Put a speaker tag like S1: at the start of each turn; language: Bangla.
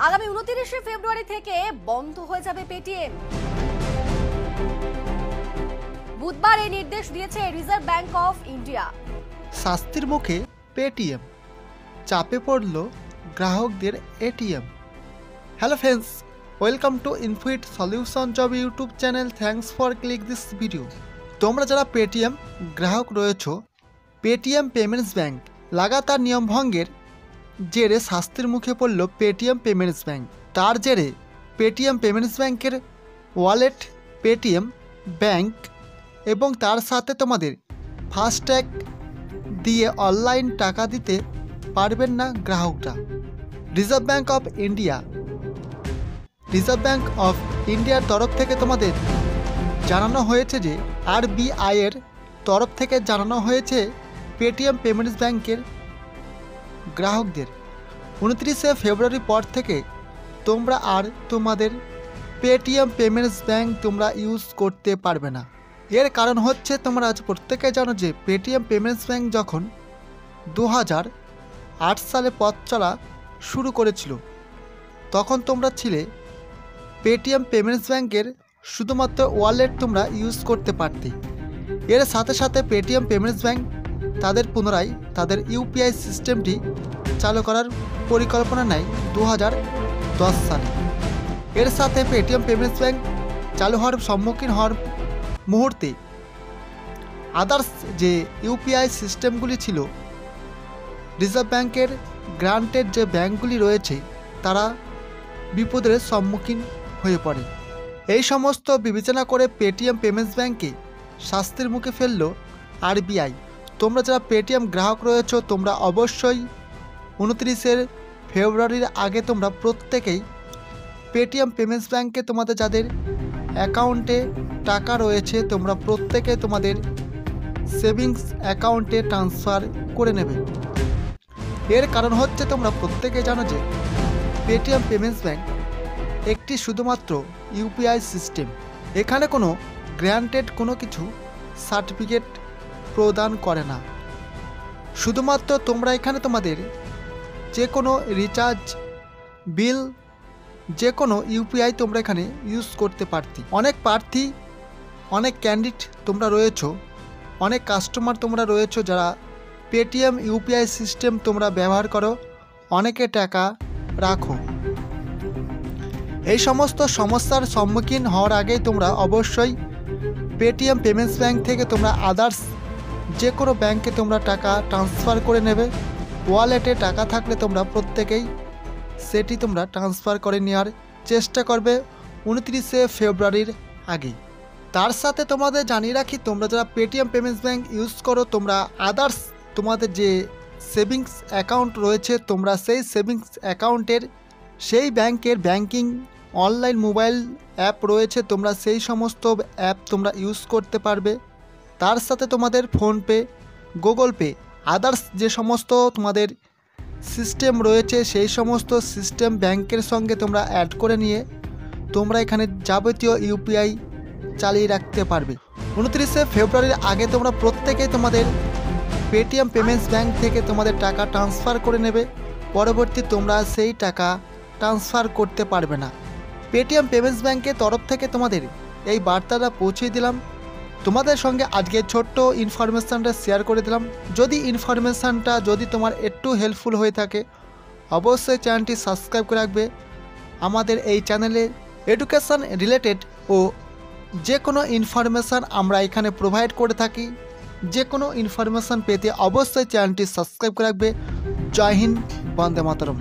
S1: আগামী 29শে ফেব্রুয়ারি থেকে বন্ধ হয়ে যাবে পেটিএম। বুধবার এই নির্দেশ দিয়েছে রিজার্ভ ব্যাংক অফ ইন্ডিয়া।
S2: শাস্তির মুখে পেটিএম, চাপে পড়ল গ্রাহকদের ATM. Hello friends, welcome to ইনফুইট solution job YouTube channel. Thanks for click this video. তোমরা যারা পেটিএম গ্রাহক রয়েছ, পেটিএম পেমেন্টস ব্যাংক লাগাতার নিয়ম ভঙ্গের জেরে শাস্তির মুখে পড়ল পেটিএম পেমেন্টস ব্যাংক। তার জেরে পেটিএম পেমেন্টস ব্যাংকের ওয়ালেট, পেটিএম ব্যাংক এবং তার সাথে তোমাদের ফাস্ট্যাগ দিয়ে অনলাইন টাকা দিতে পারবেন না গ্রাহকরা। রিজার্ভ ব্যাংক অফ ইন্ডিয়ার তরফ থেকে তোমাদের জানানো হয়েছে যে আরবিআই এর তরফ থেকে জানানো হয়েছে পেটিএম পেমেন্টস ব্যাংকের গ্রাহকদের 29শে ফেব্রুয়ারি পর থেকে তোমরা আর তোমাদের পেটিএম পেমেন্টস ব্যাংক তোমরা ইউজ করতে পারবে না। এর কারণ হচ্ছে, তোমরা আজ প্রত্যেকে জানো যে পেটিএম পেমেন্টস ব্যাংক যখন 2008 সালে পথ চলা শুরু করেছিল, তখন তোমরা ছিলে পেটিএম পেমেন্টস ব্যাংকের শুধুমাত্র ওয়ালেট তোমরা ইউজ করতে পারতে। এর সাথে সাথে পেটিএম পেমেন্টস ব্যাংক তাদের পুনরায় তাদের ইউপিআই সিস্টেমটি চালু করার পরিকল্পনা নেয় 2010 সালে। এর সাথে পেটিএম পেমেন্টস ব্যাংক চালু হওয়ার সম্মুখীন হওয়ার মুহূর্তে আদার্স যে ইউপিআই সিস্টেমগুলি ছিল, রিজার্ভ ব্যাংকের গ্রান্টেড যে ব্যাংকগুলি রয়েছে, তারা বিপদের সম্মুখীন হয়ে পড়ে। এই সমস্ত বিবেচনা করে পেটিএম পেমেন্টস ব্যাংকে শাস্তির মুখে ফেলল আরবিআই। তোমরা যারা পেটিএম গ্রাহক রয়েছ, তোমরা অবশ্যই 29শে ফেব্রুয়ারির আগে তোমরা প্রত্যেকেই পেটিএম পেমেন্টস ব্যাংকে তোমাদের যাদের অ্যাকাউন্টে টাকা রয়েছে, তোমরা প্রত্যেকে তোমাদের সেভিংস অ্যাকাউন্টে ট্রান্সফার করে নেবে। এর কারণ হচ্ছে, তোমরা প্রত্যেকে জানো যে পেটিএম পেমেন্টস ব্যাংক একটি শুধুমাত্র ইউপিআই সিস্টেম। এখানে কোনো গ্র্যান্টেড কোনো কিছু সার্টিফিকেট প্রদান করে না। শুধুমাত্র তোমরা এখানে তোমাদের যে কোনো রিচার্জ, বিল, যে কোনো ইউপিআই তোমরা এখানে ইউজ করতে পারতি। অনেক প্রার্থী, অনেক ক্যান্ডিডেট তোমরা রয়েছো, অনেক কাস্টমার তোমরা রয়েছো যারা পেটিএম ইউপিআই সিস্টেম তোমরা ব্যবহার করো, অনেকে টাকা রাখো। এই সমস্ত সমস্যার সম্মুখীন হওয়ার আগেই তোমরা অবশ্যই পেটিএম পেমেন্টস ব্যাংক থেকে তোমরা আদার্স যে কোনো ব্যাংকে তোমরা টাকা ট্রান্সফার করে নেবে। ওয়ালেটে টাকা থাকলে তোমরা প্রত্যেকেই সেটি তোমরা ট্রান্সফার করে নেওয়ার চেষ্টা করবে 29শে ফেব্রুয়ারির আগে। তার সাথে তোমাদের জানিয়ে রাখি, তোমরা যারা পেটিএম পেমেন্টস ব্যাংক ইউজ করো, তোমরা আদার্স তোমাদের যে সেভিংস অ্যাকাউন্ট রয়েছে, তোমরা সেই সেভিংস অ্যাকাউন্টের সেই ব্যাংকের ব্যাংকিং অনলাইন মোবাইল অ্যাপ রয়েছে, তোমরা সেই সমস্ত অ্যাপ তোমরা ইউজ করতে পারবে। তার সাথে তোমাদের ফোনপে, গুগল পে, আদার্স যে সমস্ত তোমাদের সিস্টেম রয়েছে, সেই সমস্ত সিস্টেম ব্যাংকের সঙ্গে তোমরা অ্যাড করে নিয়ে তোমরা এখানে যাবতীয় ইউপিআই চালিয়ে রাখতে পারবে। 29শে ফেব্রুয়ারির আগে তোমরা প্রত্যেকেই তোমাদের পেটিএম পেমেন্টস ব্যাংক থেকে তোমাদের টাকা ট্রান্সফার করে নেবে। পরবর্তী তোমরা সেই টাকা ট্রান্সফার করতে পারবে না। পেটিএম পেমেন্টস ব্যাংকের তরফ থেকে তোমাদের এই বার্তাটা পৌঁছে দিলাম। তোমাদের সঙ্গে আজকে ছোট্ট ইনফরমেশানটা শেয়ার করে দিলাম। যদি ইনফরমেশানটা যদি তোমার একটু হেল্পফুল হয়ে থাকে, অবশ্যই চ্যানেলটি সাবস্ক্রাইব করে রাখবে। আমাদের এই চ্যানেলে এডুকেশান রিলেটেড ও যে কোনো ইনফরমেশান আমরা এখানে প্রোভাইড করে থাকি। যে কোনো ইনফরমেশান পেতে অবশ্যই চ্যানেলটি সাবস্ক্রাইব করে রাখবে। জয় হিন্দ, বন্দে মাতরম।